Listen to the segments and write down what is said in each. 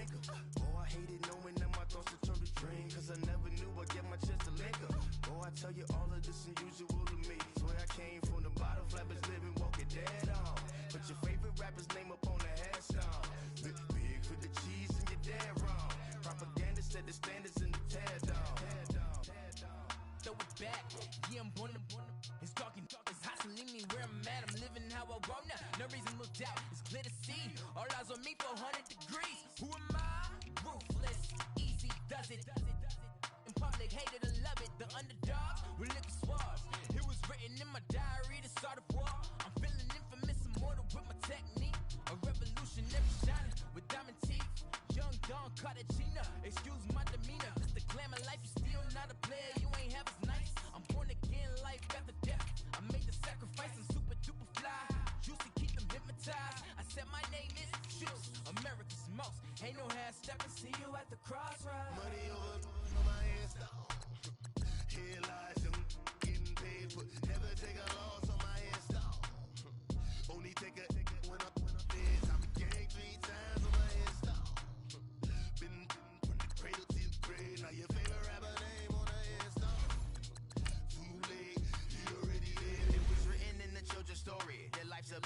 maker. Oh, I hated knowing that my thoughts would turn to dream, cause I never knew I'd get my chance to link up. Oh, I tell you all of this unusual to me. Swear I came from the bottom, flappers living, walking dead on. Put your favorite rapper's name up on the headstone. Big for the cheese and you're dead wrong. Propaganda set the standards in the tear down. Throw it back, yeah, I'm born to. It's talking, it's hustling me where I'm at. I'm living how I want now. No reason to look out, it's clear to see. All eyes on me for 100 degrees. Who am I? Ruthless, easy does it. In public, hated and love it. The underdogs with liquor swabs. It was written in my diary to start a war. I'm feeling infamous, immortal with my technique. A revolutionary shining with diamond teeth. Young Don Cartagena, excuse my demeanor. Just the glamour life, you still not a player. You ain't half as nice. I'm born again, life after death. I made the sacrifice, I'm super duper fly. Used to keep them hypnotized. I said my name is Juice, America's most. Ain't no half stepping, see you at the crossroads. Money over my hands down. Here lies them getting paid for. Never take a loss on my hands down. Only take a when I'm dead. I'm gang 3 times on my hands down. Been from the cradle to the grave. Now your favorite rapper name on the hands down. Too late, he already dead. It was written in the children's story. Their life's a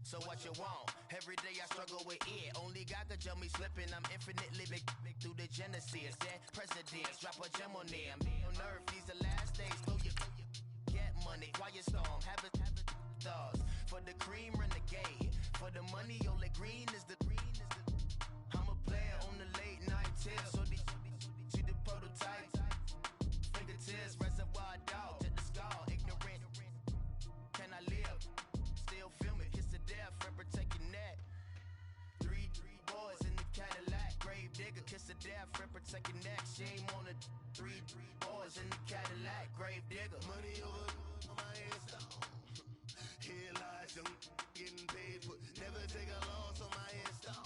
so what you want? Every day I struggle with it. Only God could tell me slipping. I'm infinitely big through the genesis. Dead presidents, drop a gem on them. On earth, these the last days. Throw your get money, quiet storm. Have a thoughts. For the cream, renegade. For the money, only green is the. I'm a player on the late night tips. So see the prototype. Fingertips, reservoir dog to the skull. Ignorant. Can I live? Still film it. Kiss to death, friend, protect your neck. Three boys in the Cadillac. Grave digger, kiss to death, friend, protect your neck. Shame on the three boys in the Cadillac. Grave digger. Money over my hands down. Here lies them getting paid for. Never take a loss on my hands down.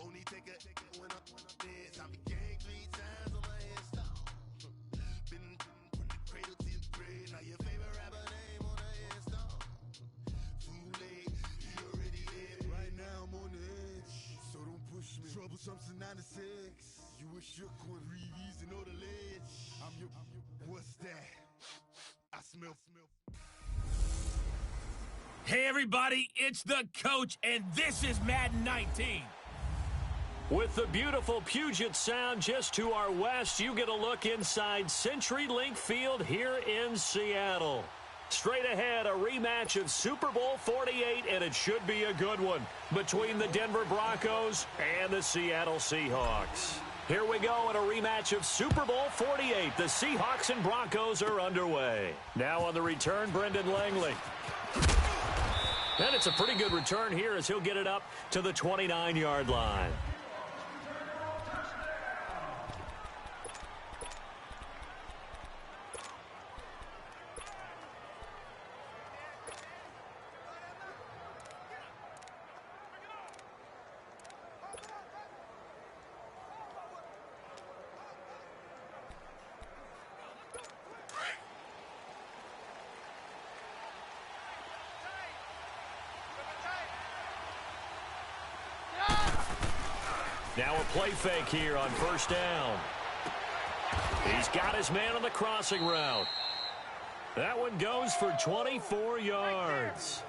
Only take a when I'm dead. I'm gang 3 times on my hands down. Been from the cradle to the grave. Now your favorite rapper name on the hands down. Too late, he already dead. Right now I'm on the edge, so don't push me. Troublesome to 96. You a shook one, Reeves and know the ledge. I'm your. What's that? I smell. Hey everybody, it's the coach, and this is Madden 19. With the beautiful Puget Sound just to our west, you get a look inside CenturyLink Field here in Seattle. Straight ahead, a rematch of Super Bowl 48, and it should be a good one, between the Denver Broncos and the Seattle Seahawks. Here we go in a rematch of Super Bowl 48. The Seahawks and Broncos are underway. Now on the return, Brendan Langley. And it's a pretty good return here as he'll get it up to the 29-yard line. Now a play fake here on first down. He's got his man on the crossing route. That one goes for 24 yards.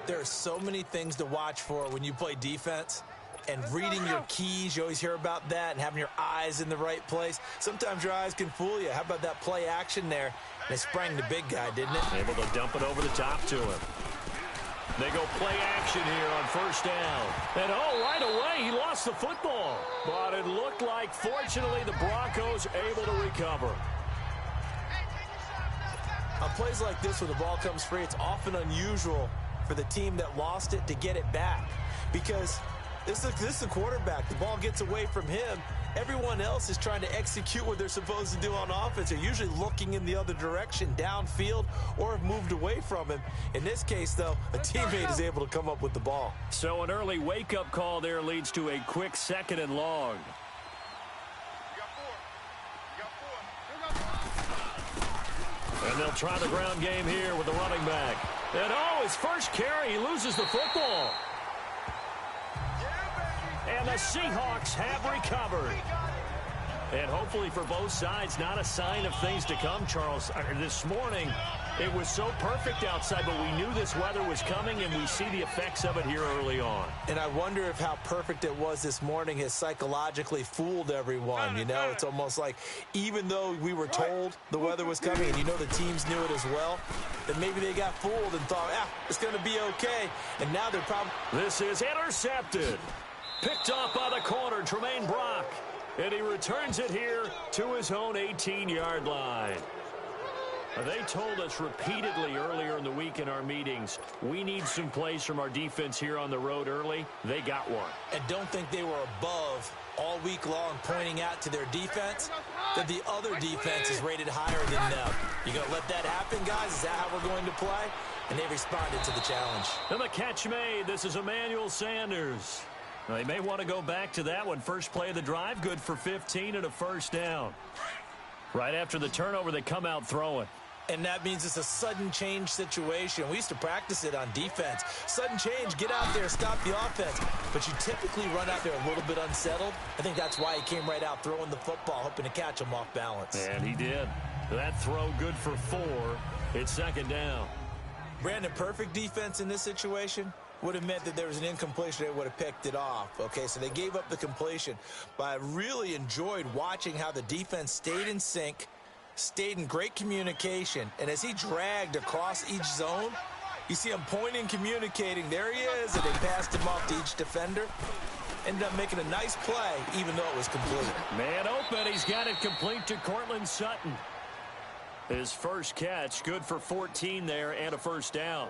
There are so many things to watch for when you play defense. And reading your keys, you always hear about that, and having your eyes in the right place. Sometimes your eyes can fool you. How about that play action there? And it sprang the big guy, didn't it? Able to dump it over the top to him. They go play action here on first down. And right away, he lost the football. But it looked like, fortunately, the Broncos able to recover. On plays like this where the ball comes free, it's often unusual for the team that lost it to get it back. Because this is the quarterback. The ball gets away from him. Everyone else is trying to execute what they're supposed to do on offense. They're usually looking in the other direction, downfield, or have moved away from him. In this case, though, a teammate is able to come up with the ball. So an early wake-up call there leads to a quick 2nd and long. And they'll try the ground game here with the running back. And his first carry, he loses the football. And the Seahawks have recovered. And hopefully for both sides, not a sign of things to come, Charles. This morning, it was so perfect outside, but we knew this weather was coming, and we see the effects of it here early on. And I wonder if how perfect it was this morning has psychologically fooled everyone. You know, it's almost like even though we were told the weather was coming, and you know the teams knew it as well, that maybe they got fooled and thought, it's going to be okay. And now they're probably... This is intercepted. Picked off by the corner, Tremaine Brock. And he returns it here to his own 18-yard line. They told us repeatedly earlier in the week in our meetings, we need some plays from our defense here on the road early. They got one. And don't think they were above all week long pointing out to their defense that the other defense is rated higher than them. You going to let that happen, guys? Is that how we're going to play? And they responded to the challenge. And the catch made. This is Emmanuel Sanders. They may want to go back to that one. First play of the drive, good for 15 and a first down. Right after the turnover, they come out throwing. And that means it's a sudden change situation. We used to practice it on defense. Sudden change, get out there, stop the offense. But you typically run out there a little bit unsettled. I think that's why he came right out throwing the football, hoping to catch him off balance. And he did. That throw good for 4. It's second down. Brandon, perfect defense in this situation would have meant that there was an incompletion. They would have picked it off. Okay, so they gave up the completion. But I really enjoyed watching how the defense stayed in sync, stayed in great communication. And as he dragged across each zone, you see him pointing, communicating. There he is, and they passed him off to each defender. Ended up making a nice play, even though it was complete. Man open, he's got it complete to Cortland Sutton. His first catch, good for 14 there and a first down.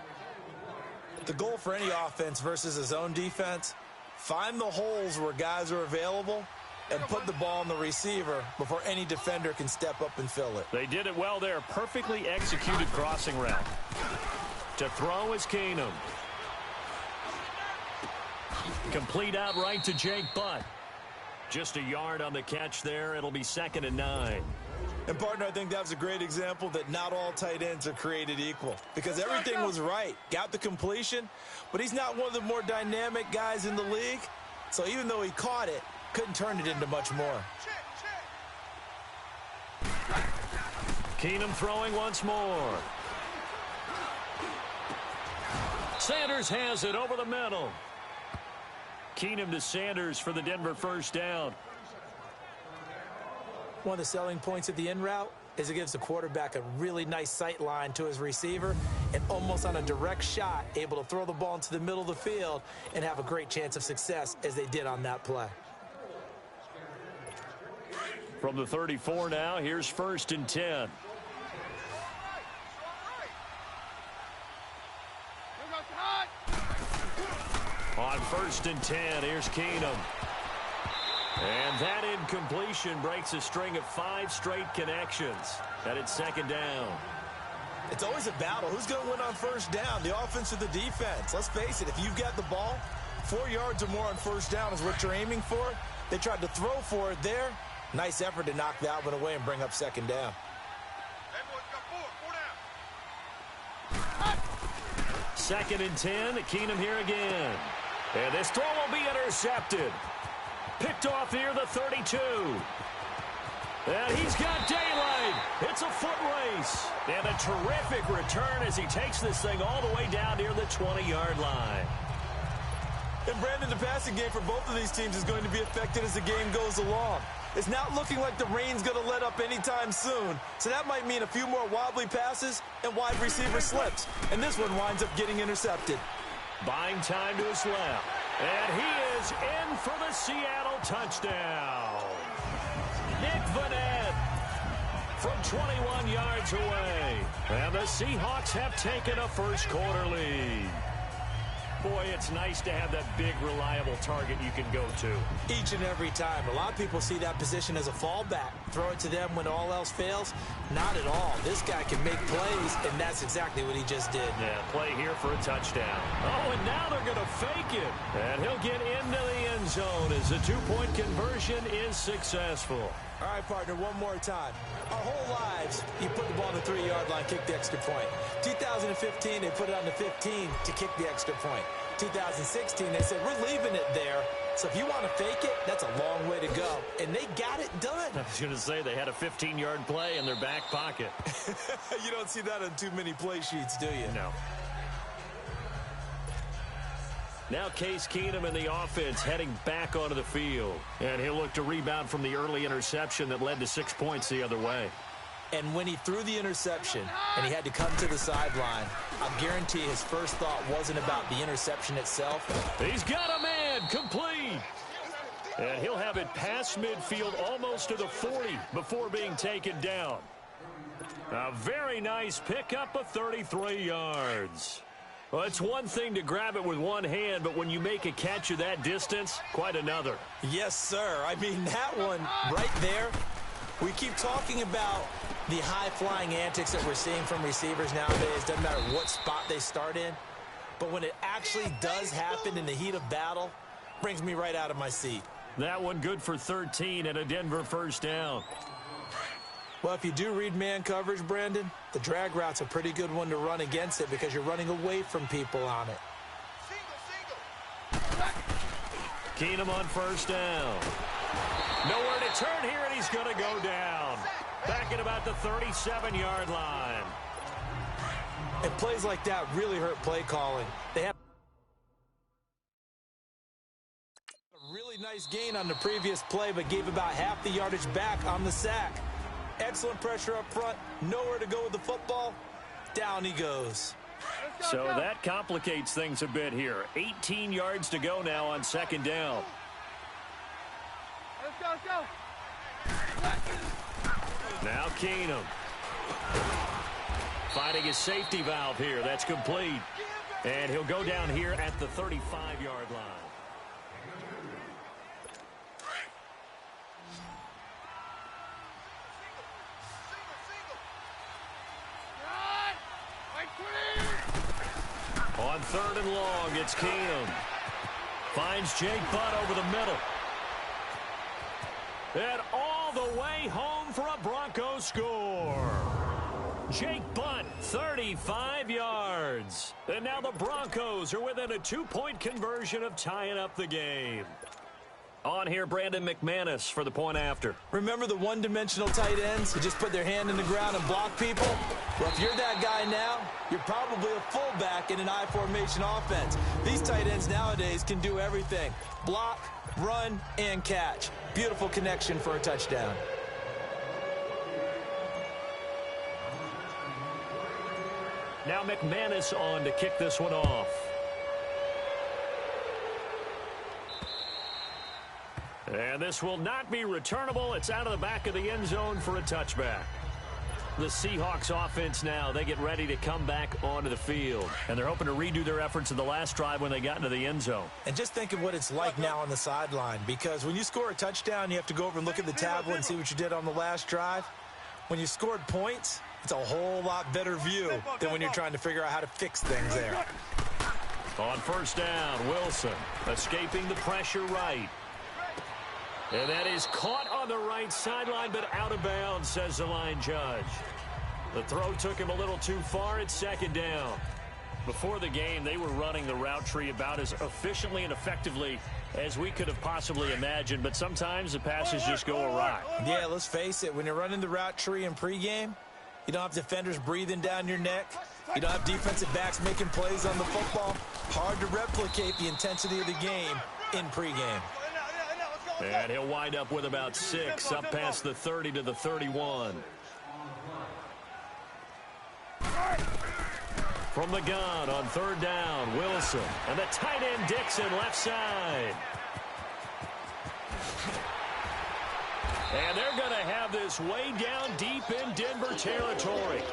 The goal for any offense versus a zone defense, find the holes where guys are available and put the ball on the receiver before any defender can step up and fill it. They did it well there. Perfectly executed crossing route. To throw is Keenum. Complete out right to Jake Butt. Just a yard on the catch there. It'll be 2nd and 9. And, partner, I think that was a great example that not all tight ends are created equal because everything was right. Got the completion, but he's not one of the more dynamic guys in the league. So even though he caught it, couldn't turn it into much more. Keenum throwing once more. Sanders has it over the middle. Keenum to Sanders for the Denver first down. One of the selling points of the in route is it gives the quarterback a really nice sight line to his receiver and almost on a direct shot able to throw the ball into the middle of the field and have a great chance of success as they did on that play. From the 34 now, here's 1st and 10. On 1st and 10, here's Keenum. And that incompletion breaks a string of 5 straight connections. And it's 2nd down. It's always a battle. Who's going to win on 1st down, the offense or the defense? Let's face it, if you've got the ball, 4 yards or more on 1st down is what you're aiming for. They tried to throw for it there. Nice effort to knock that one away and bring up 2nd down. 2nd and 10, Keenum here again. And this throw will be intercepted. Picked off near the 32. And he's got daylight. It's a foot race. And a terrific return as he takes this thing all the way down near the 20-yard line. And, Brandon, the passing game for both of these teams is going to be affected as the game goes along. It's not looking like the rain's going to let up anytime soon. So that might mean a few more wobbly passes and wide receiver slips. And this one winds up getting intercepted. Buying time to his left. And he is in for the Seattle touchdown. Nick Vanette from 21 yards away. And the Seahawks have taken a first quarter lead. Boy, it's nice to have that big, reliable target you can go to. Each and every time. A lot of people see that position as a fallback. Throw it to them when all else fails. Not at all. This guy can make plays, and that's exactly what he just did. Yeah, play here for a touchdown. Oh, and now they're going to fake it. And he'll get into the end zone as the 2-point conversion is successful. All right, partner, one more time. Our whole lives, you put the ball on the 3-yard line, kick the extra point. 2015, they put it on the 15 to kick the extra point. 2016, they said, we're leaving it there. So if you want to fake it, that's a long way to go. And they got it done. I was going to say they had a 15-yard play in their back pocket. You don't see that on too many play sheets, do you? No. Now Case Keenum in the offense heading back onto the field. And he'll look to rebound from the early interception that led to 6 points the other way. And when he threw the interception and he had to come to the sideline, I guarantee his first thought wasn't about the interception itself. He's got a man complete. And he'll have it past midfield almost to the 40 before being taken down. A very nice pickup of 33 yards. Well, it's one thing to grab it with one hand, but when you make a catch of that distance, quite another. Yes, sir. I mean, that one right there, we keep talking about the high-flying antics that we're seeing from receivers nowadays. Doesn't matter what spot they start in. But when it actually does happen in the heat of battle, brings me right out of my seat. That one good for 13 and a Denver first down. Well, if you do read man coverage, Brandon, the drag route's a pretty good one to run against it because you're running away from people on it. Keenum on first down. Nowhere to turn here, and he's going to go down. Back at about the 37-yard line. And plays like that really hurt play calling. They have a really nice gain on the previous play, but gave about half the yardage back on the sack. Excellent pressure up front. Nowhere to go with the football. Down he goes. So that complicates things a bit here. 18 yards to go now on second down. Let's go. Now Keenum. Finding his safety valve here. That's complete. And he'll go down here at the 35-yard line. On third and long, it's Keenum. Finds Jake Butt over the middle. And all the way home for a Broncos score. Jake Butt, 35 yards. And now the Broncos are within a 2-point conversion of tying up the game. On here, Brandon McManus for the point after. Remember the one-dimensional tight ends who just put their hand in the ground and block people? Well, if you're that guy now, you're probably a fullback in an I-formation offense. These tight ends nowadays can do everything. Block, run, and catch. Beautiful connection for a touchdown. Now McManus on to kick this one off. And this will not be returnable. It's out of the back of the end zone for a touchback. The Seahawks offense now, they get ready to come back onto the field. And they're hoping to redo their efforts in the last drive when they got into the end zone. And just think of what it's like now on the sideline. Because when you score a touchdown, you have to go over and look at the tablet and see what you did on the last drive. When you scored points, it's a whole lot better view than when you're trying to figure out how to fix things there. On first down, Wilson escaping the pressure right. And that is caught on the right sideline, but out of bounds, says the line judge. The throw took him a little too far. It's second down. Before the game, they were running the route tree about as efficiently and effectively as we could have possibly imagined, but sometimes the passes just go awry. Yeah, let's face it. When you're running the route tree in pregame, you don't have defenders breathing down your neck. You don't have defensive backs making plays on the football. Hard to replicate the intensity of the game in pregame. And he'll wind up with about 6, up past the 30 to the 31. From the gun on third down, Wilson. And the tight end, Dixon, left side. And they're going to have this way down deep in Denver territory.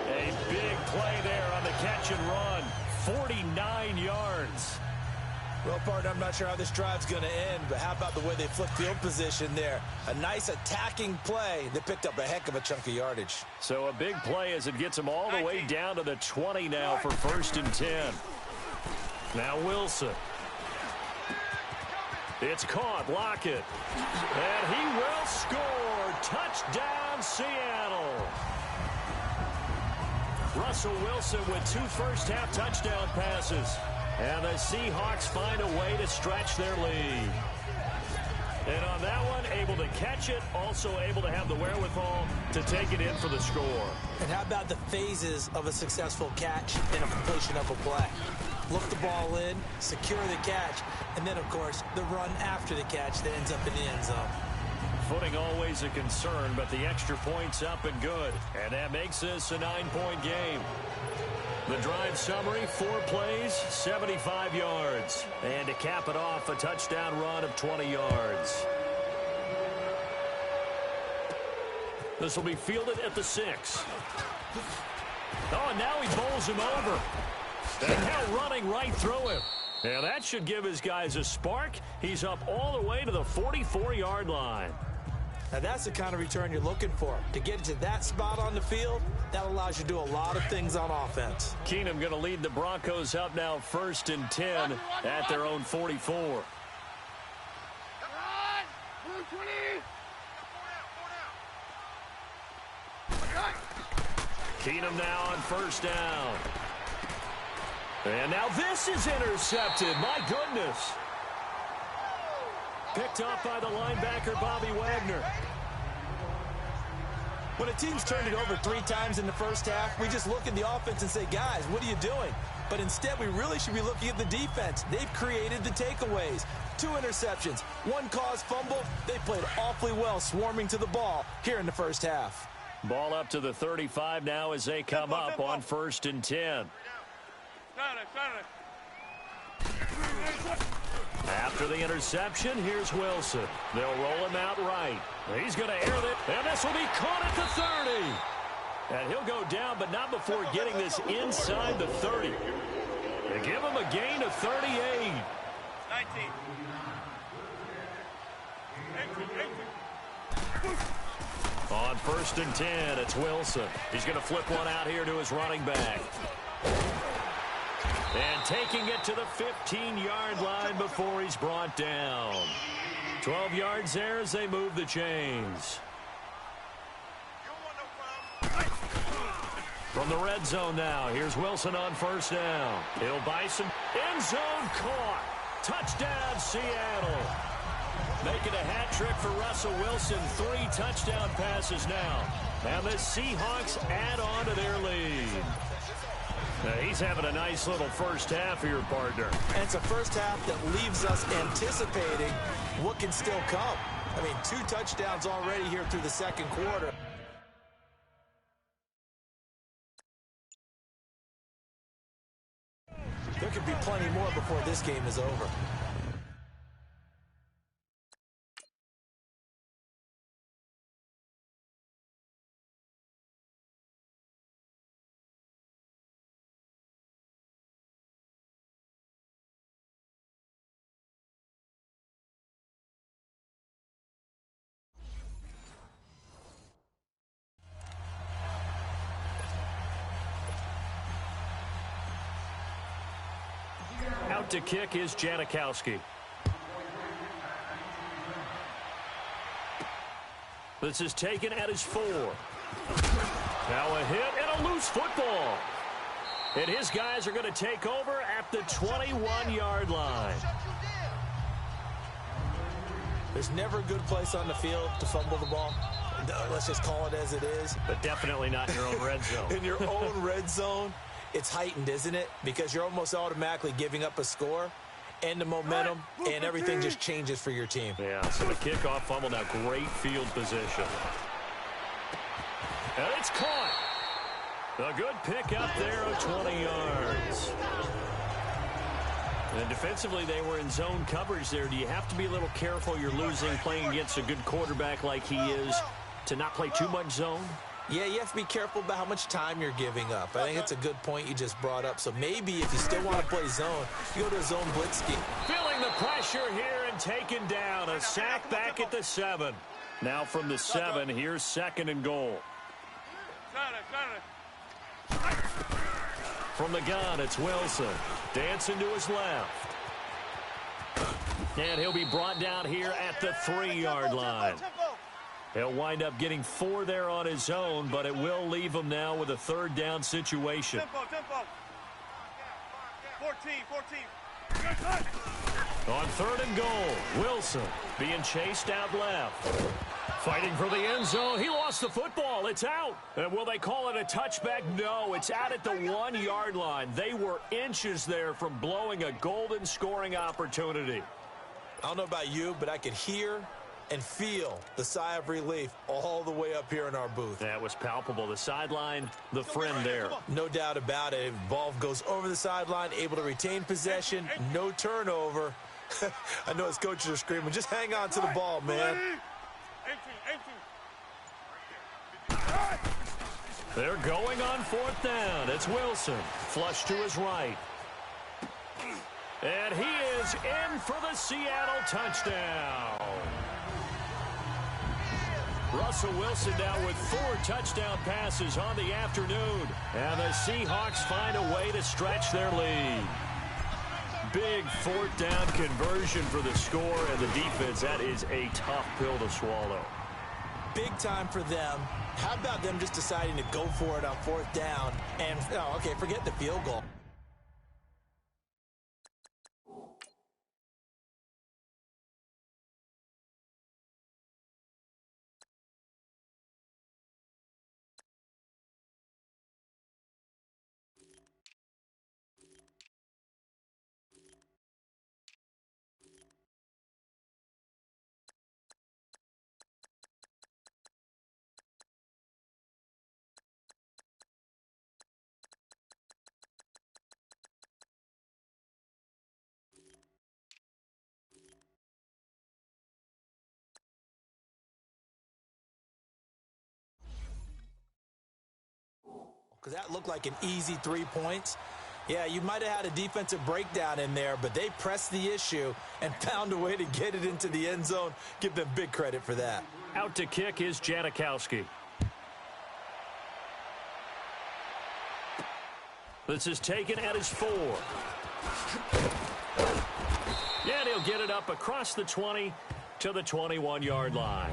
A big play there on the catch and run. 49 yards. Well, partner, I'm not sure how this drive's going to end, but how about the way they flipped field position there? A nice attacking play that picked up a heck of a chunk of yardage. So a big play as it gets them all the way down to the 20 now for 1st and 10. Now Wilson. It's caught. Lockett. And he will score. Touchdown, Seattle. Russell Wilson with 2 first-half touchdown passes. And the Seahawks find a way to stretch their lead. And on that one, able to catch it, also able to have the wherewithal to take it in for the score. And how about the phases of a successful catch and a completion of a play? Look the ball in, secure the catch, and then, of course, the run after the catch that ends up in the end zone. Footing always a concern, but the extra point's up and good. And that makes this a 9-point game. The drive summary, 4 plays, 75 yards. And to cap it off, a touchdown run of 20 yards. This will be fielded at the 6. Oh, and now he bowls him over. And now running right through him. And that should give his guys a spark. He's up all the way to the 44-yard line. Now, that's the kind of return you're looking for. To get to that spot on the field, that allows you to do a lot of things on offense. Keenum going to lead the Broncos up now 1st and 10 at their own 44. Keenum now on 1st down. And now this is intercepted. My goodness. Picked off by the linebacker, Bobby Wagner. When a team's turned it over 3 times in the first half, we just look at the offense and say, guys, what are you doing? But instead, we really should be looking at the defense. They've created the takeaways. 2 interceptions, 1 caused fumble. They played awfully well swarming to the ball here in the first half. Ball up to the 35 now as they come up on 1st and 10. After the interception, here's Wilson. They'll roll him out right. He's going to air it, and this will be caught at the 30. And he'll go down, but not before getting this inside the 30. They give him a gain of 38. 19. On 1st and 10, it's Wilson. He's going to flip one out here to his running back. And taking it to the 15-yard line before he's brought down. 12 yards there as they move the chains. From the red zone now, here's Wilson on 1st down. He'll buy some end zone caught. Touchdown, Seattle. Making a hat trick for Russell Wilson. 3 touchdown passes now. And the Seahawks add on to their lead. Now he's having a nice little first half here, partner. And it's a first half that leaves us anticipating what can still come. I mean, 2 touchdowns already here through the second quarter. There could be plenty more before this game is over. Out to kick is Janikowski. This is taken at his 4. Now a hit and a loose football. And his guys are going to take over at the 21-yard line. There's never a good place on the field to fumble the ball. Let's just call it as it is. But definitely not in your own red zone. In your own red zone, it's heightened, isn't it? Because you're almost automatically giving up a score and the momentum, and everything just changes for your team. Yeah, so the kickoff fumble, now great field position. And it's caught. A good pick up there of 20 yards. And defensively, they were in zone coverage there. Do you have to be a little careful? You're losing playing against a good quarterback like he is to not play too much zone? Yeah, you have to be careful about how much time you're giving up. I think it's a good point you just brought up. So maybe if you still want to play zone, you go to a zone blitz scheme. Feeling the pressure here and taken down. A sack back at the 7. Now from the 7, here's 2nd and goal. From the gun, it's Wilson. Dancing to his left. And he'll be brought down here at the 3-yard line. He'll wind up getting 4 there on his own, but it will leave him now with a 3rd down situation. 14. On 3rd and goal, Wilson being chased out left. Fighting for the end zone. He lost the football. It's out. And will they call it a touchback? No, it's out at the 1-yard line. They were inches there from blowing a golden scoring opportunity. I don't know about you, but I could hear and feel the sigh of relief all the way up here in our booth. That was palpable. The sideline, the friend there. No doubt about it. Ball goes over the sideline, able to retain possession, no turnover. I know his coaches are screaming, just hang on to the ball, man. They're going on 4th down. It's Wilson. Flush to his right. And he is in for the Seattle touchdown. Russell Wilson now with 4 touchdown passes on the afternoon. And the Seahawks find a way to stretch their lead. Big 4th down conversion for the score, and the defense, that is a tough pill to swallow. Big time for them. How about them just deciding to go for it on 4th down? And, oh, okay, forget the field goal. Because that looked like an easy 3 points. Yeah, you might have had a defensive breakdown in there, but they pressed the issue and found a way to get it into the end zone. Give them big credit for that. Out to kick is Janikowski. This is taken at his 4. And he'll get it up across the 20 to the 21-yard line.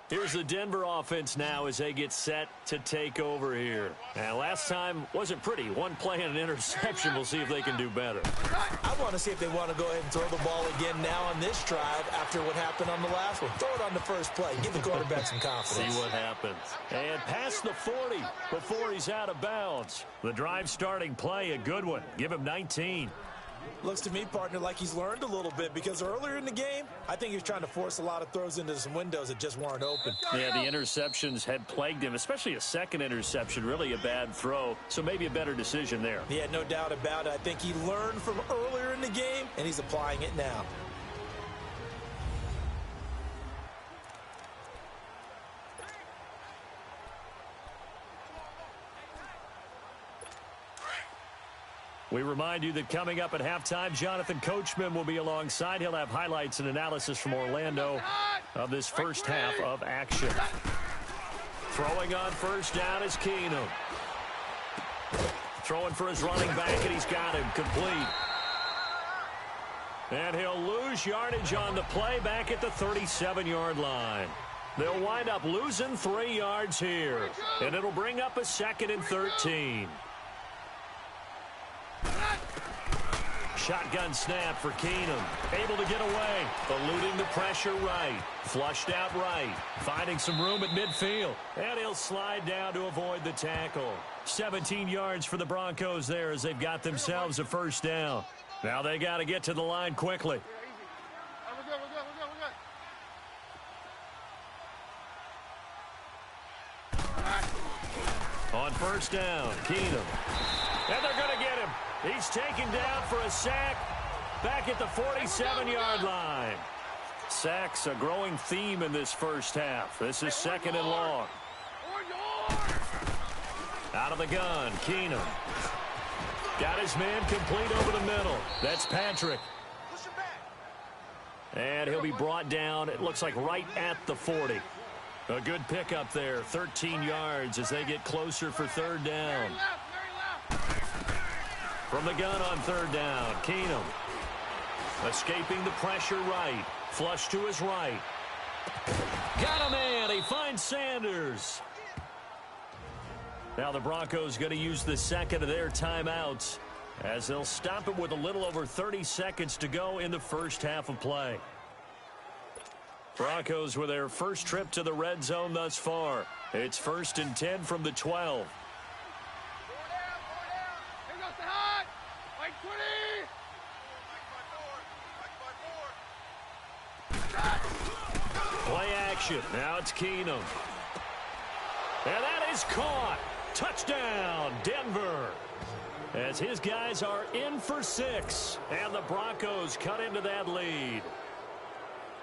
Here's the Denver offense now as they get set to take over here. And last time wasn't pretty. One play and an interception. We'll see if they can do better. I want to see if they want to go ahead and throw the ball again now on this drive after what happened on the last one. Throw it on the first play. Give the quarterback some confidence. See what happens. And past the 40 before he's out of bounds. The drive starting play, a good one. Give him 19. Looks to me, partner, like he's learned a little bit because earlier in the game, I think he was trying to force a lot of throws into some windows that just weren't open. Yeah, the interceptions had plagued him, especially a second interception, really a bad throw, so maybe a better decision there. Yeah, no doubt about it. I think he learned from earlier in the game, and he's applying it now. We remind you that coming up at halftime, Jonathan Coachman will be alongside. He'll have highlights and analysis from Orlando of this first half of action. Throwing on first down is Keenum. Throwing for his running back, and he's got him complete. And he'll lose yardage on the play back at the 37-yard line. They'll wind up losing 3 yards here, and it'll bring up a 2nd and 13. Shotgun snap for Keenum. Able to get away. Eluding the pressure right. Flushed out right. Finding some room at midfield. And he'll slide down to avoid the tackle. 17 yards for the Broncos there as they've got themselves a first down. Now they got to get to the line quickly. On first down, Keenum. And they're going to get him. He's taken down for a sack back at the 47-yard line. Sacks a growing theme in this first half. This is 2nd and long. Out of the gun, Keenum. Got his man complete over the middle. That's Patrick. And he'll be brought down, it looks like right at the 40. A good pickup there, 13 yards as they get closer for third down. From the gun on third down, Keenum. Escaping the pressure right. Flush to his right. Got a man. He finds Sanders. Now the Broncos going to use the second of their timeouts as they'll stop it with a little over 30 seconds to go in the first half of play. Broncos with their first trip to the red zone thus far. It's 1st and 10 from the 12. Play action. Now it's Keenum. And that is caught. Touchdown, Denver. As his guys are in for 6. And the Broncos cut into that lead.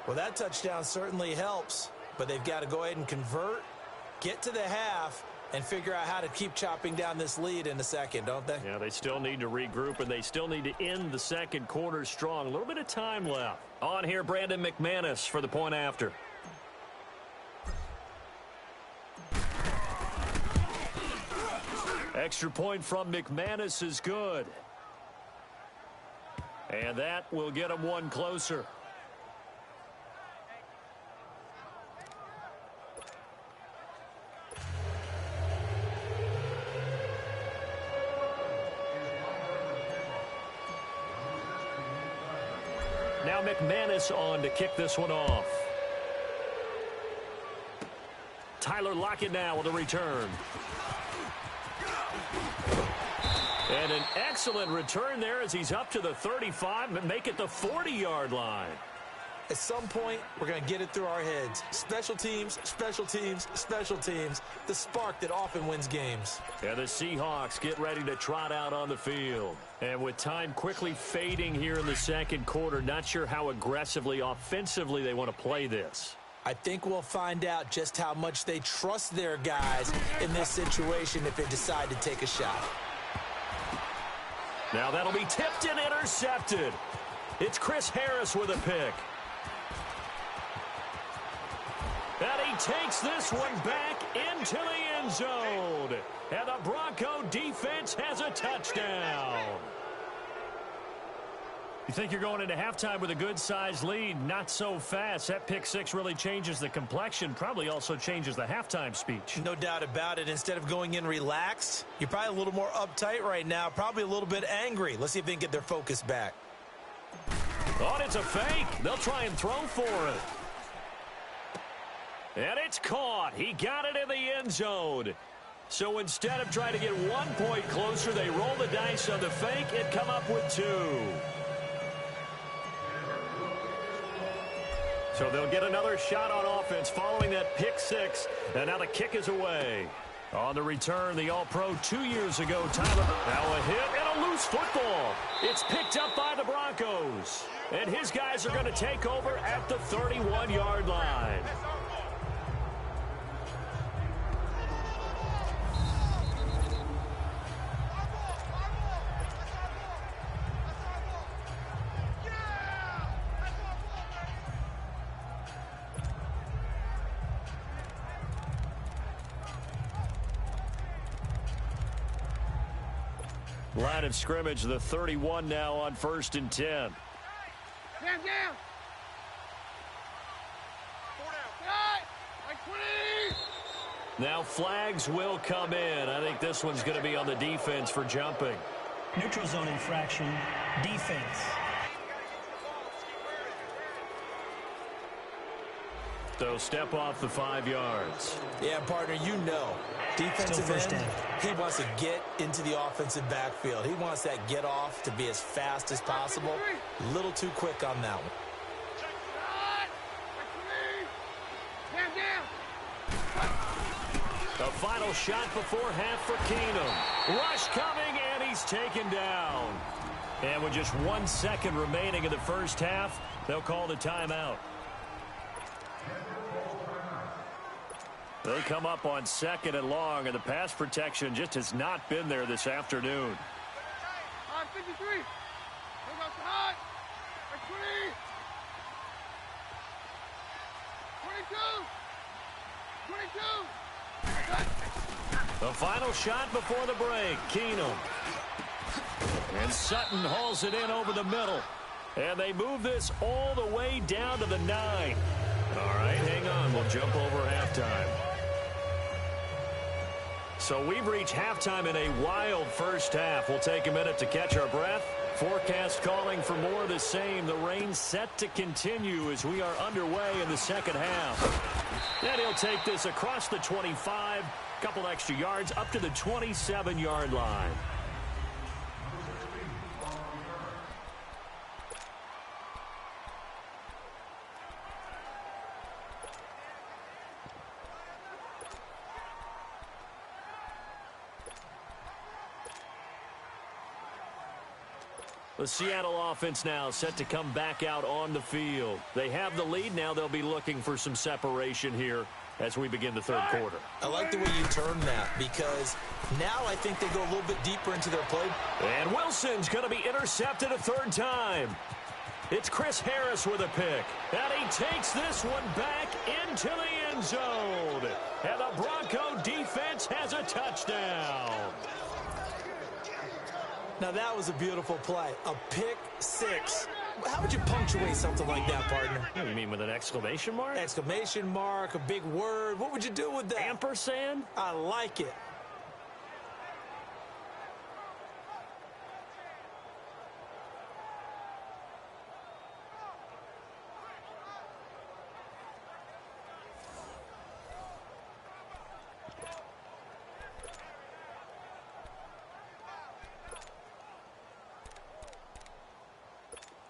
Well, that touchdown certainly helps. But they've got to go ahead and convert, get to the half, and figure out how to keep chopping down this lead in the second, don't they? Yeah, they still need to regroup, and they still need to end the second quarter strong. A little bit of time left. On here, Brandon McManus for the point after. Extra point from McManus is good. And that will get them one closer. Now McManus on to kick this one off. Tyler Lockett now with a return. And an excellent return there as he's up to the 35 and make it the 40-yard line. At some point, we're going to get it through our heads. Special teams, special teams, special teams. The spark that often wins games. Yeah, the Seahawks get ready to trot out on the field. And with time quickly fading here in the second quarter, not sure how aggressively, offensively they want to play this. I think we'll find out just how much they trust their guys in this situation if they decide to take a shot. Now that'll be tipped and intercepted. It's Chris Harris with a pick. And he takes this one back into the end zone. And the Bronco defense has a touchdown. You think you're going into halftime with a good-sized lead? Not so fast. That pick six really changes the complexion, probably also changes the halftime speech. No doubt about it. Instead of going in relaxed, you're probably a little more uptight right now, probably a little bit angry. Let's see if they can get their focus back. Oh, and it's a fake. They'll try and throw for it. And it's caught. He got it in the end zone. So instead of trying to get 1 point closer, they roll the dice on the fake and come up with 2. So they'll get another shot on offense following that pick six. And now the kick is away. On the return, the All-Pro 2 years ago, Tyler. Now a hit and a loose football. It's picked up by the Broncos. And his guys are going to take over at the 31-yard line. Line of scrimmage, the 31 now on 1st and 10. Down. Like 20. Now flags will come in. I think this one's going to be on the defense for jumping. Neutral zone infraction, defense. So step off the 5 yards. Yeah, partner, you know. Defensive end, he wants to get into the offensive backfield. He wants that get off to be as fast as possible. A little too quick on that one. The final shot before half for Keenum. Rush coming, and he's taken down. And with just 1 second remaining in the first half, they'll call the timeout. They come up on 2nd and long, and the pass protection just has not been there this afternoon. 53. The final shot before the break, Keenum. And Sutton hauls it in over the middle. And they move this all the way down to the 9. All right, hang on. We'll jump over halftime. So we've reached halftime in a wild first half. We'll take a minute to catch our breath. Forecast calling for more of the same. The rain set to continue as we are underway in the second half. And he'll take this across the 25, couple extra yards up to the 27-yard line. The Seattle offense now set to come back out on the field. They have the lead. Now they'll be looking for some separation here as we begin the third quarter. I like the way you term that because now I think they go a little bit deeper into their play. And Wilson's going to be intercepted a third time. It's Chris Harris with a pick. And he takes this one back into the end zone. And the Bronco defense has a touchdown. Now that was a beautiful play. A pick six. How would you punctuate something like that, partner? You mean with an exclamation mark? Exclamation mark, a big word. What would you do with that? Ampersand? I like it.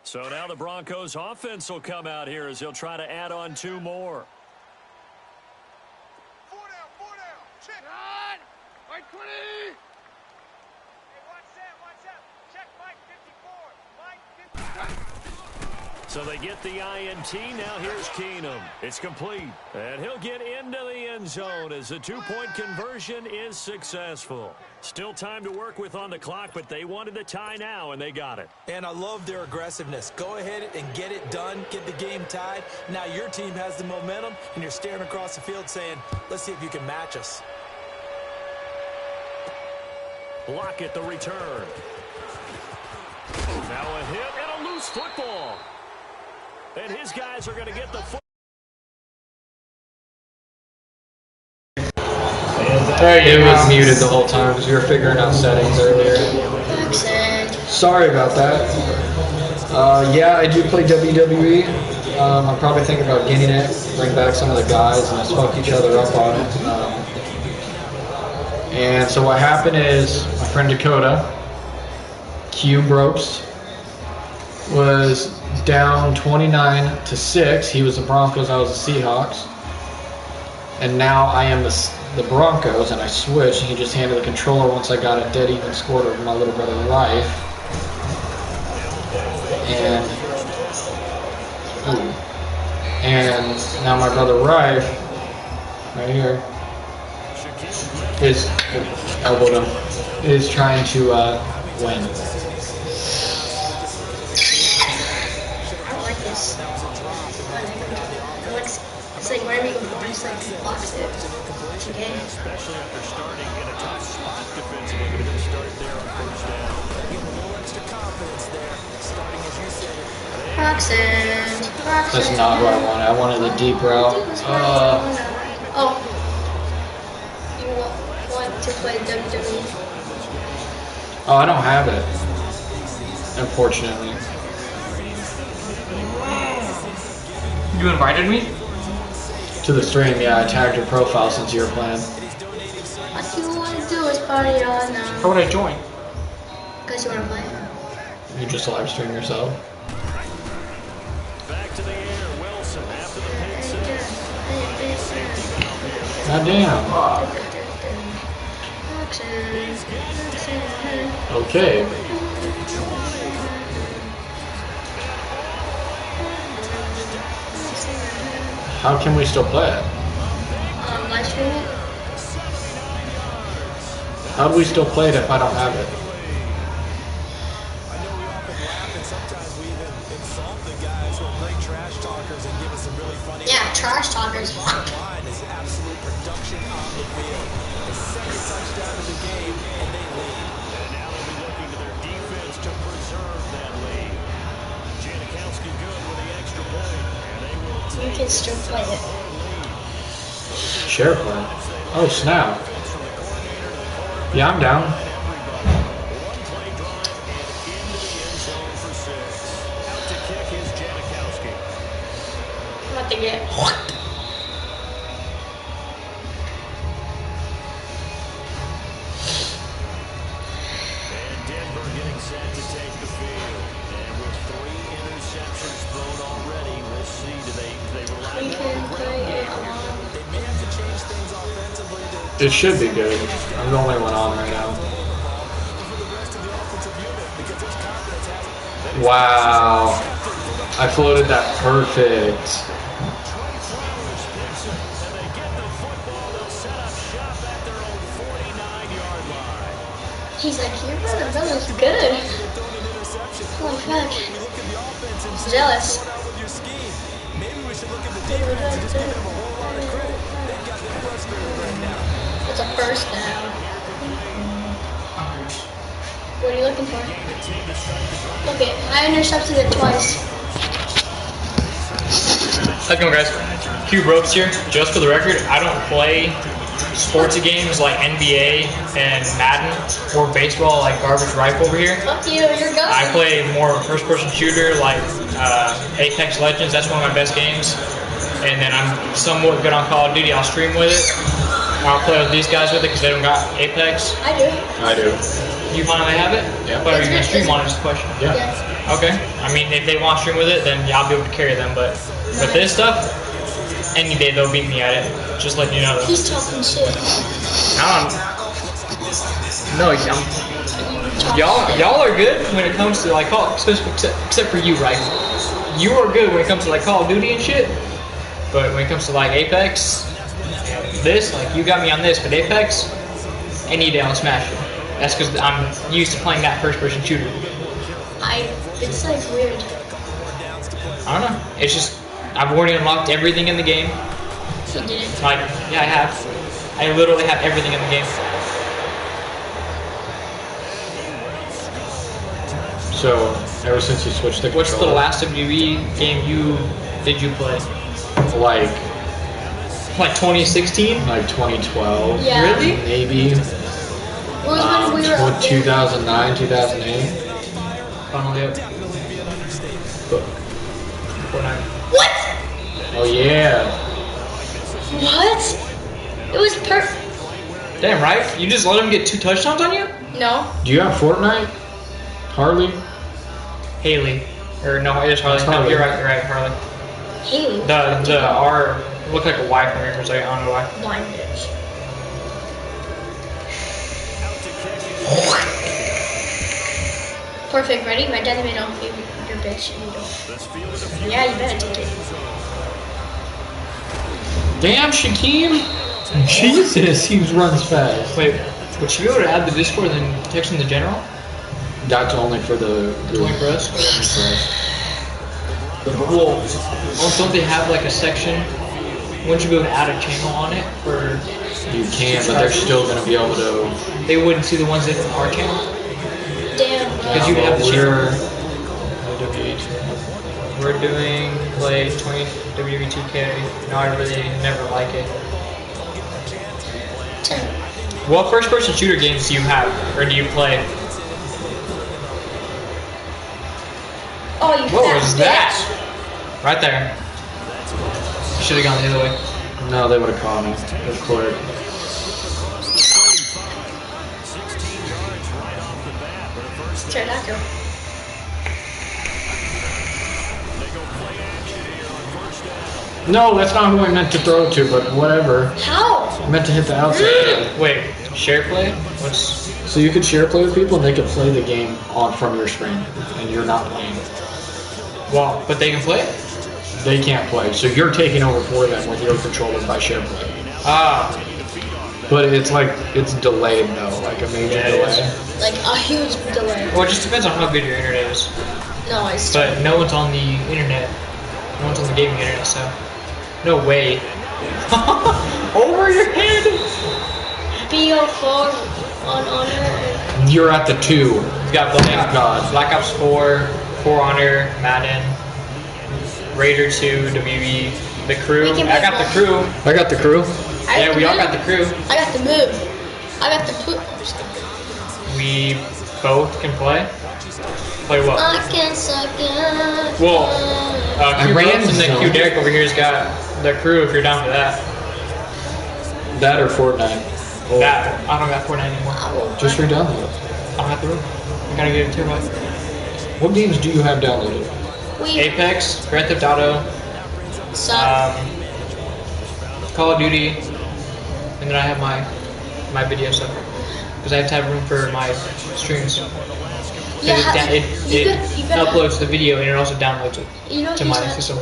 So now the Broncos offense will come out here as he'll try to add on 2 more. 4 down. Check. Run. Right 20. Hey, watch that. Check Mike 54. Mike 54. So they get the INT. Now here's Keenum. It's complete. And he'll get into the end zone as the 2-point conversion is successful. Still time to work with on the clock, but they wanted the tie now, and they got it. And I love their aggressiveness. Go ahead and get it done. Get the game tied. Now your team has the momentum, and you're staring across the field saying, let's see if you can match us. Lockett the return. Now a hit and a loose football. And his guys are going to get the football. It was muted the whole time because we were figuring out settings earlier. Sorry about that. Yeah, I do play WWE. I'm probably thinking about getting it, bring back some of the guys, and let's fuck each other up on it. And so what happened is my friend Dakota, Q Brokes, was down 29-6. He was the Broncos, I was the Seahawks. And now I am the Broncos, and I switched, and he just handed the controller once I got a dead even score to my little brother Rife. And now my brother Rife, right here, is elbowed him, is trying to win. I like this. It's like whenever you go for it's like blocks it. It's okay. Especially after starting in a tough spot defensively, but a good start there on first down. Give him a little extra confidence there, starting as you said. Roxanne. That's not what I wanted. I wanted the deep route. Oh. You want to play WWE? Oh, I don't have it, unfortunately. You invited me? To the stream, yeah. I tagged your profile since you were playing. What you want to do is party on How would I join? because you want to play. You just live stream yourself. Back to the air, Wilson after the pick six. Goddamn. Okay. How can we still play it? Live stream it. How do we still play it if I don't have it? assault the guys who are great trash talkers and give us some really funny. Yeah, trash talkers. Line is absolute production on the field. The second touchdown of the game, and they lead. And now they'll be looking to their defense to preserve that lead. Janikowski good with the extra point. And they will You can still play it. Share play. Oh, snap. Yeah, I'm down. one play drive and into the end zone for 6. Out to kick is Janikowski. I'm about to get. And Denver getting set to take the field. And with 3 interceptions thrown already, we'll see. Do they rely We more on can the play ground it game? on. They may have to change things offensively to It should be good. I'm the only one on right now. for the rest of the offensive unit because there's confidence has Wow. I floated that perfect. And they get the football. They'll set up shop at their own 49-yard line. He's like, your brother, that was good. Holy fuck. Jealous. with your scheme. Maybe we should look at the defense and just give them a whole lot of credit. They've got them frustrated right now. It's a first down. What are you looking for? Look it, I intercepted it twice. How's it going, guys? Q Ropes here. Just for the record, I don't play sports games like NBA and Madden or baseball like Garbage Ripe over here. Fuck you, you're gone. I play more first-person shooter like Apex Legends. That's one of my best games. And then I'm somewhat good on Call of Duty. I'll stream with it. I'll play with these guys with it because they don't got Apex. I do. I do. You finally have it? Yeah. But are you going to stream on it? Just a question. Yeah. Yes. Okay. I mean, if they want to stream with it, then yeah, I'll be able to carry them. But with this stuff, any day they'll beat me at it. Just letting you know. Though. He's talking shit. No, y'all are good when it comes to like Call, except for you, right? You are good when it comes to like Call of Duty and shit. But when it comes to like Apex, this like you got me on this, but Apex, any day I'll smash it. That's because I'm used to playing that first-person shooter. It's like weird. I don't know. It's just I've already unlocked everything in the game. You did it. Like yeah, I have. I literally have everything in the game. So, ever since you switched the What's the controller, last WWE game did you play? like 2016? 2012, Yeah. Really? maybe What was when we were up there? 2009, 2008. Finally up. Fortnite. What? Oh yeah, What? It was perfect. Damn right. You just let him get 2 touchdowns on you? No. do you have Fortnite, Harley? Haley. Or no, it is Harley. It's No, Harley. you're right, Harley. Haley. The R looked like a Y for me for a second. I don't know why. Blind bitch. Perfect. Ready? My dad made off you, your bitch. And you don't. Yeah, you better take it. Damn, Shaquem! Jesus, he runs fast. Wait, would you be able to add the Discord and then text in the general? That's only for the Only for us? Well, don't they have like a section? Wouldn't you be able to add a channel on it? Or You can, but they're still gonna be able to. they wouldn't see the ones in our channel? Damn. Because you'd have the channel. We're We're doing play 20 WWE 2K. No, I really never like it. What first-person shooter games do you have, or do you play? Oh, you What fat was bitch. that? Right there. Should have gone the other way. No, they would have caught me. They're cleared. Pterodactyl. No, that's not who I meant to throw it to, but whatever. How? I meant to hit the outside. Wait, share play? What's... So you could share play with people and they could play the game on from your screen, and you're not playing. Well, but they can play it? They can't play, so you're taking over for them with your controller by share play. Ah, But it's like, it's delayed though, like a major delay. Like a huge delay. well, it just depends on how good your internet is. No, it's But no one's on the internet. No one's on the gaming internet, so no way. Over your head. BO4 on honor. You're at the 2. He's got Black Ops 4, For Honor, Madden, Raider 2, WB, the crew. I got the crew. I got the crew. Yeah, we all got the crew. I got the move. I got the poop. We both can play. Play what? I can suck it. Well, Q ran and then some. Q Derek over here's got the crew if you're down for that. That or Fortnite. That, I don't got Fortnite anymore. Just re-download it. I don't have the room. I gotta get it too, right? What games do you have downloaded? Apex, Grand Theft Auto, Call of Duty, and then I have my video stuff. Because I have to have room for my streams. Yeah, It uploads the video and it also downloads it to my system.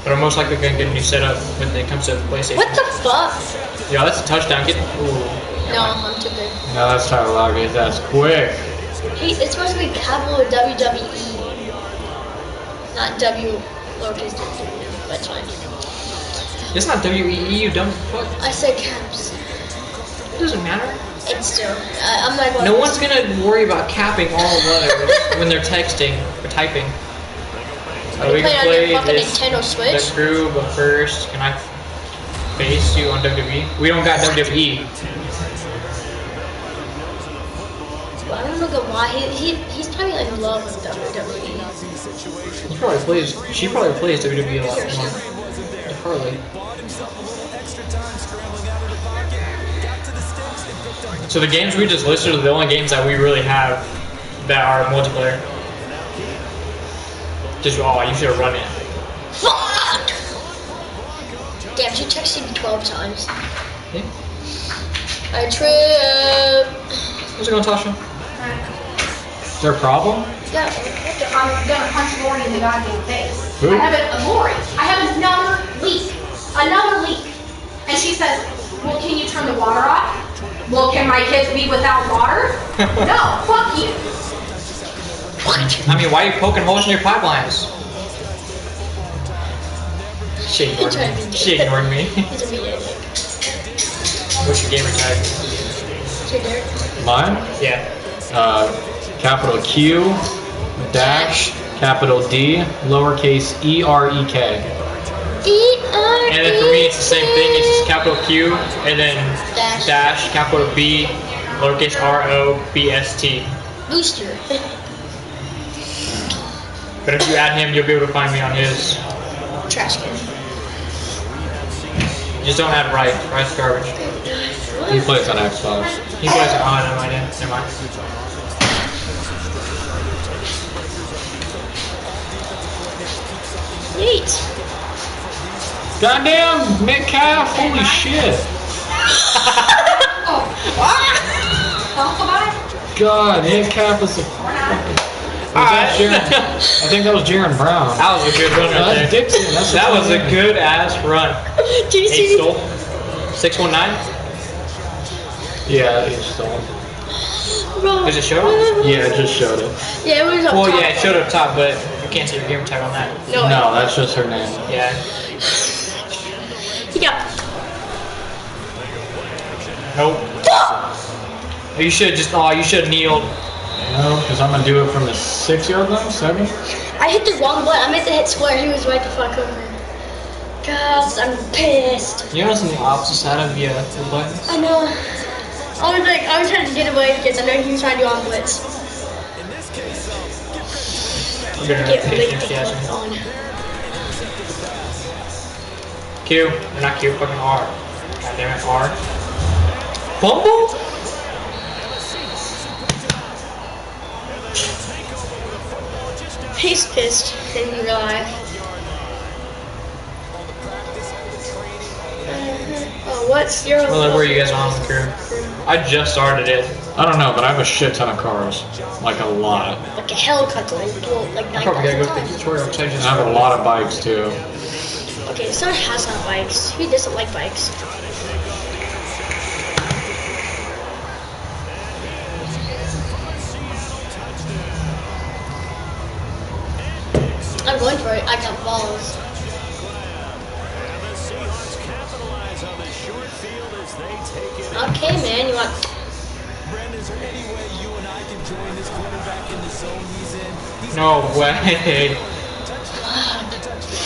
But I'm most likely gonna get a new setup when it comes to the PlayStation. What the fuck? Yeah, that's a touchdown. Ooh. No, I'm too big. No, that's Tyler Lockett. That's quick. Hey, it's supposed to be capital WWE, not W lowercase w, but it's fine. It's not WEE, you dumb fuck. I said caps. It doesn't matter. It's still. I'm like. No one's gonna worry about capping all letters when they're texting or typing. We can play this, Nintendo Switch. the crew, but first, can I face you on WWE? We don't got WWE. Well, I don't know why he's probably like in love with WWE. She probably plays WWE a lot more. Harley. So the games we just listed are the only games that we really have that are multiplayer. Just, oh, you should have run it. Fuck! Damn, she texted me 12 times. Yeah. I trip. How's it going, Tasha? Is there a problem? Yeah. I'm gonna punch Lori in the goddamn face. Who? I have another leak. And she says, well, can you turn the water off? Well, can my kids be without water? No, fuck you. I mean, why are you poking holes in your pipelines? She ignored me. He's a media dick. What's your gamer tag? Mine? Yeah. Capital Q, dash, capital D, lowercase EREK. And then for me, it's the same thing. It's just capital Q and then dash capital B, lowercase ROBST. Booster. But if you add him, you'll be able to find me on his. Trash can. Just don't add Rice. Rice is garbage. He plays on Xbox. He plays on. Oh, never mind. Never mind. Neat. Goddamn, Metcalf, holy shit. God, Metcalf is a fucking... I think that was Jaron Brown. That was a good run right there. Dixon. That was a good ass run. Did you see? 619? Yeah, he stole. Does it show? Yeah, it just showed it. Yeah, it was up top. Well, yeah, it showed up top, but you can't see your gamer tag on that. No, that's just her name. Yeah. He got. Nope. You should just. Oh, you should have kneeled. No, because I'm gonna do it from the 6-yard line, 7. I hit the wrong button. I meant to hit square. He was right the fuck over. Cause I'm pissed. You know what's on the opposite side of the buttons? I know. I was trying to get away because I know he was trying to do on blitz. I'm gonna Get pick late you, the she has fuck me. on. Q, or not Q, fucking R. God damn it, R. Fumble? He's pissed in real life. Oh, what's your... Well, like, where are you guys on the crew? I just started it. I don't know, but I have a shit ton of cars. Like a lot. Like a helicopter, like I probably gotta 9,000 go to the times. tutorial because I just I have a lot of bikes too. Okay, someone has not bikes. Who doesn't like bikes? not going for it. I got balls. Okay, man, you want... Brandon, is there any way you and I can join this quarterback in the zone he's in? No way.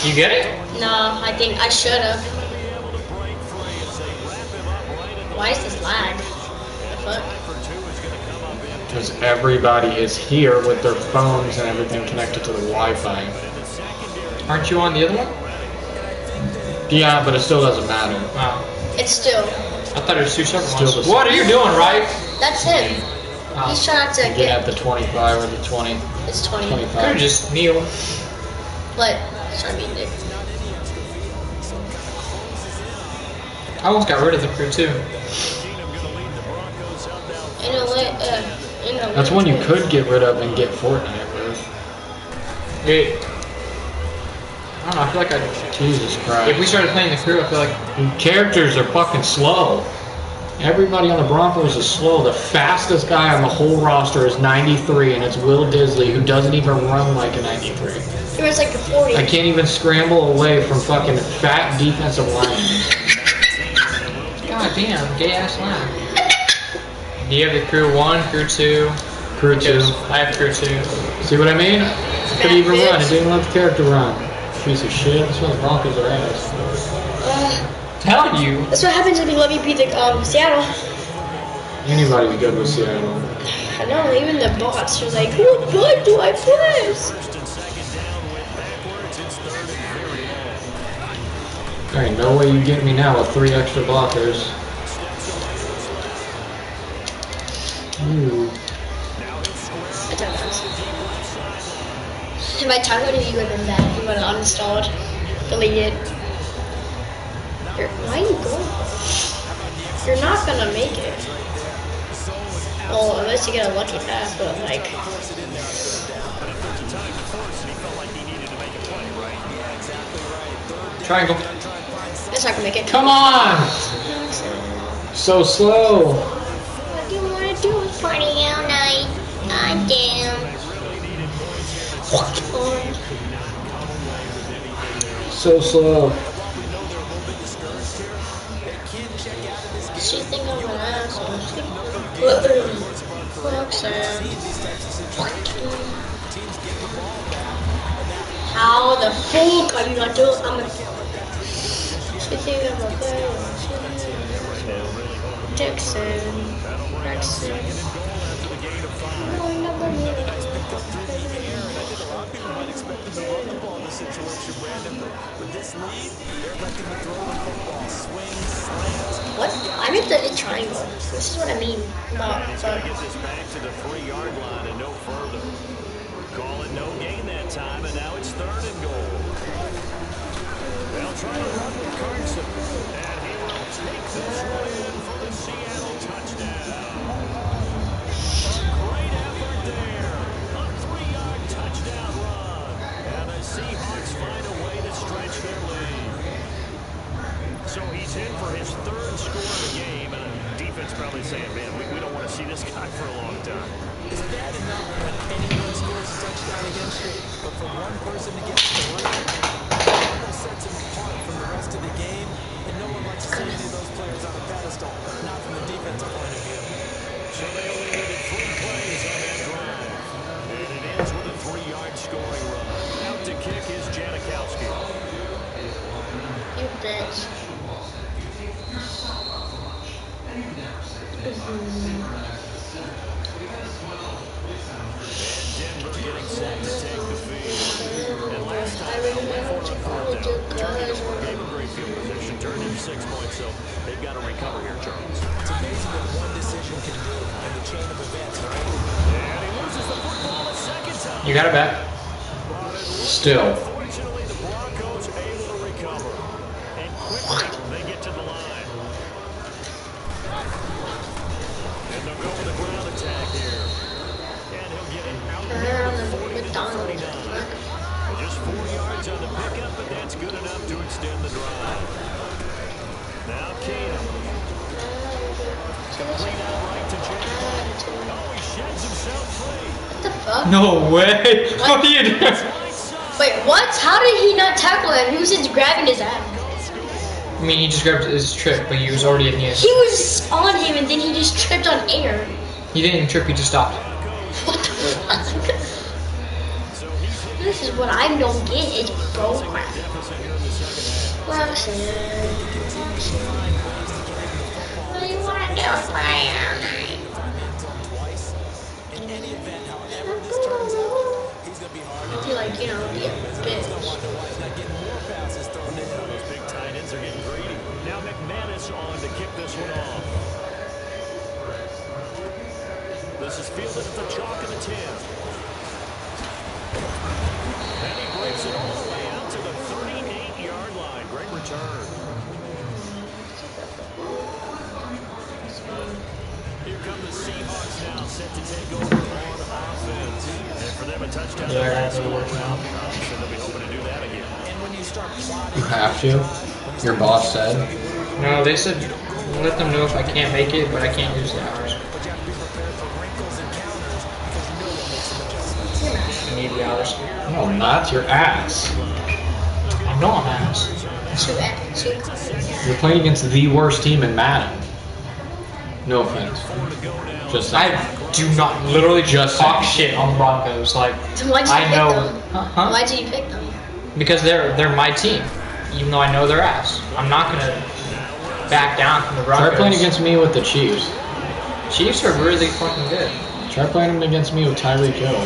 You get it? No, I think I should have. Why is this lag? What the fuck? Because everybody is here with their phones and everything connected to the Wi-Fi. Aren't you on the other one? Yeah, but it still doesn't matter. Wow. It's still... I thought it was two separate Still ones. the What are you doing, right? That's him. He's trying to Get at the 25 or the 20. It's 20. 25. Could just kneel. But, I mean, it... I almost got rid of the crew too. That's one you could get rid of and get Fortnite with. Wait. I don't know, I feel like Jesus Christ. if we started playing the crew, I feel like... Characters are fucking slow. Everybody on the Broncos is slow. The fastest guy on the whole roster is 93, and it's Will Disley, who doesn't even run like a 93. He was like a 40. I can't even scramble away from fucking fat defensive linemen. God damn, gay ass line. Do you have the crew 1, crew 2? Crew 2. I have crew 2. See what I mean? It couldn't even run. It didn't let the character run. Piece of shit. That's why the Broncos are ass. Tell you. That's what happens if you let me beat the Seattle. Anybody's good with Seattle. I know, even the bots are like, what button do I press? There ain't no way you get me now with 3 extra blockers. Ooh. If I talk about it, you would have been bad. You would have uninstalled, deleted. Why are you going? You're not gonna make it. Well, unless you get a lucky pass, but like. Triangle. It's not gonna make it. Come on! So slow. What do you want to do? Party all night. God damn. So slow. She think I'm an asshole. How the fuck are you not doing? I'm gonna. She think I'm a player. Jackson. What? I'm at the triangle. This is what I mean. Trying to get this back to the 3-yard line and no further. Call it no gain that time, and now it's 3rd and goal. They'll try to run with Carson, and he will take this one in for the Seattle touchdown. Great effort there. A 3-yard touchdown run. And the Seahawks find a way to stretch their lead. So he's in for his 3rd score of the game, and the defense probably saying, man, we don't want to see this guy for a long time. It's bad enough when anyone scores a touchdown against you, but for one person to get to the line, that sets him apart from the rest of the game, and no one likes to see any of those players on a pedestal, not from the defensive point of view. So they only needed 3 plays on that drive, and it ends with a 3-yard scoring run. Out to kick is Janikowski. You bitch. Denver getting set to take the field. And last time they went for a 4th down. Gave a great field position, turned into 6 points, so they've got to recover here, Charles. It's amazing what one decision can do in the chain of events, right? And he loses the football a 2nd time. You got it back. Still. Fortunately, the Broncos able to recover. And quickly, they get to the line. And they'll go with a ground attack here. And he'll get it out there with 40-49. Just 4 yards on the pickup, but that's good enough to extend the drive. Now Keenum. Complete out right to Jalen. Oh, he sheds himself free. What the fuck? No way. What are you doing? Right side. Wait, what? How did he not tackle him? He was just grabbing his ass. I mean, he just grabbed his trip, but he was already in the air. He was on him and then he just tripped on air. He didn't trip, he just stopped. What the fuck? This is what I don't get. It's bro crap. Roxanne. What do you want to do, Brian? I feel like, you know, the bitch. Those big tight ends are getting greedy. Now McManus on to kick this one off. This is fielded at the chalk of the 10. And he breaks it all the way out to the 38-yard line. Great return. Here come the Seahawks now, set to take over on offense. And for them, a touchdown. Yeah, I have to work now. So they'll be hoping to do that again. And when you start You have to? Your boss said? No, they said let them know if I can't make it, but I can't use the hours. I need the hours. No, not your ass. I know I'm ass. You're playing against the worst team in Madden. No offense. Just I do not literally just talk shit on the Broncos. Like, Why'd you I pick know. them? Why did you pick them? Because they're my team, even though I know their ass. I'm not gonna back down from the Broncos. try playing against me with the Chiefs. Chiefs are really fucking good. Try playing them against me with Tyreek Hill.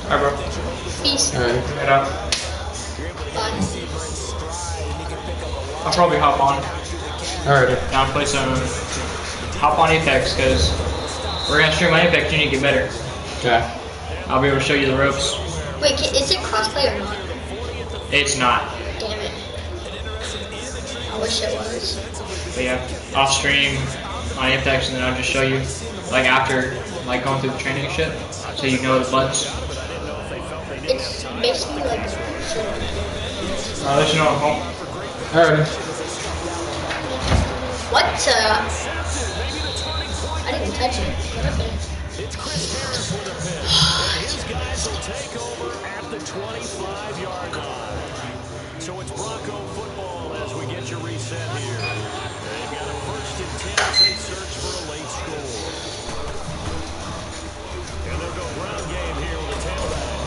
Alright, bro. Peace. Alright. Head out. I'll probably hop on. Alright. Down play some. Hop on Apex, because we're gonna stream on Apex. You need to get better. Okay. I'll be able to show you the ropes. Wait, is it crossplay or not? It's not. Damn it. I wish it was. But yeah, off stream on Apex, and then I'll just show you, like after, like going through the training and shit, so you know the buttons. It's basically like. I'll let you know at home. Alright. What? I didn't touch it. Okay. It's Chris Harris with a pitch. His guys will take over at the 25-yard line. So it's Bronco football as we get your reset here. They've got a 1st and 10 as they search for a late score. And they'll go ground game here with a tailback.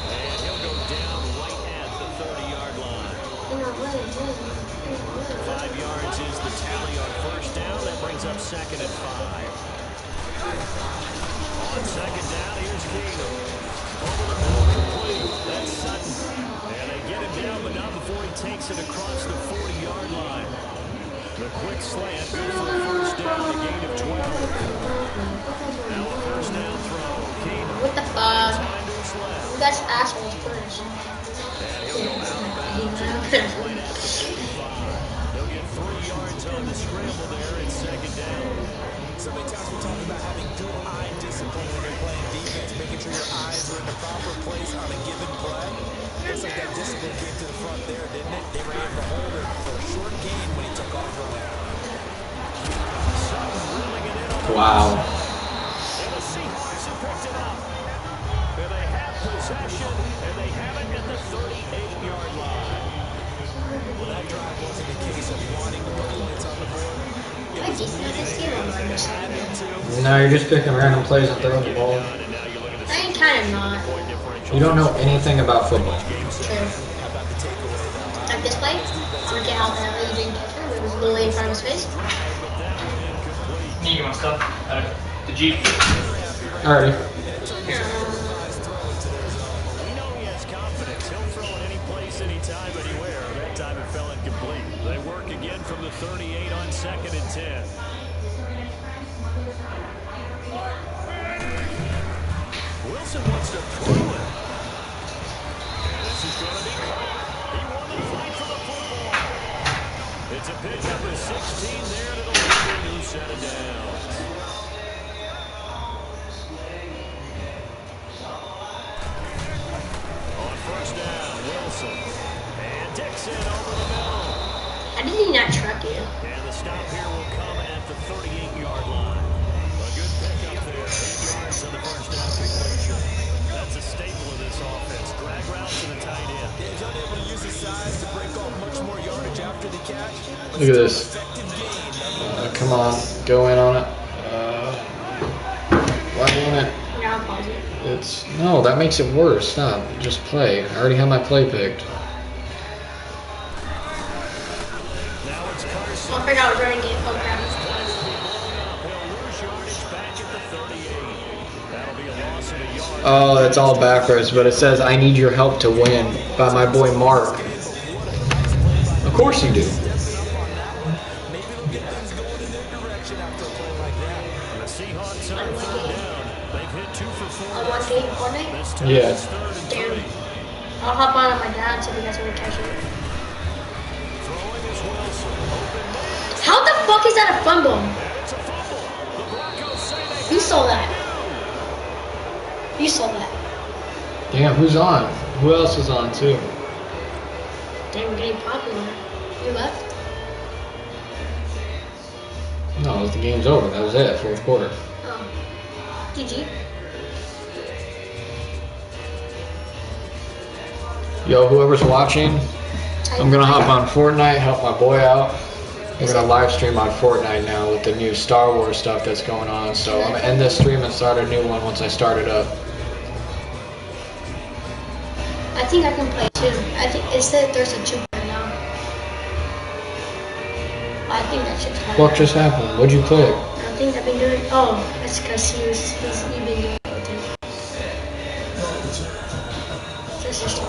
And he'll go down right at the 30-yard line. 5 yards is the tally on 1st down. That brings up 2nd and 5. On 2nd down, here's Keenum. Over the middle, complete. That's Sutton. And they get him down, but not before he takes it across the 40-yard line. The quick slant good for the 1st down, a gain of 12. Now a 1st down throw. Keenum. What the fuck? That's assholes first. And he'll go out of bounds. They'll get 3 yards on the scramble there in 2nd down. So many times we talk about having good eye discipline when you're playing defense, making sure your eyes are in the proper place on a given play. Looks like that discipline came to the front there, didn't it? They were able to hold it for a short gain when he took off running. Wow. And the Seahawks have picked it up. And they have possession, and they have it at the 38-yard line. Well, that drive wasn't a case of wanting to put points on the board. I didn't know this game on No, you're just picking random plays and throwing the ball. I ain't kind of not. You don't know anything about football. True. Like this play? Look at how the hell you didn't catch her. It was literally in front of his face. You want stuff? The Jeep. Alrighty. We know he has confidence. He'll throw it any place, anytime, anywhere. That time it fell incomplete. They work again from the 38 on 2nd and 10. Wilson wants to throw it. And pickup is 16 there to the leader who set it down. On first down, Wilson. And Dixon over the middle. How did he not truck you? And the stop here will come at the 38-yard line. A good pickup there. 8 yards on the first down completion. That's a staple of this offense. Drag route to the tight end. He's unable to use his size to break off much more yardage after the catch. Look at this. Come on, go in on it. Why won't it? Now pause it. No, that makes it worse. Stop. Just play. I already have my play picked. I'll figure out running game. Oh crap. Oh, that's all backwards, but it says I need your help to win by my boy Mark. Of course you do. Yeah. Damn. I'll hop on my dad so you guys want to catch it. How the fuck is that a fumble? You saw that. You saw that. Damn, who's on? Who else is on too? Damn, we're getting popular. You left? No, the game's over. That was it. Fourth quarter. Oh. GG. Yo, whoever's watching, I'm gonna hop on Fortnite, help my boy out. We're gonna live stream on Fortnite now with the new Star Wars stuff that's going on. So I'm gonna end this stream and start a new one once I start it up. I think I can play too. I think it said there's a 2-player now. I think that shit's hard. What just happened? What'd you click? I think I've been doing. Oh, that's because you've been doing it with him. This is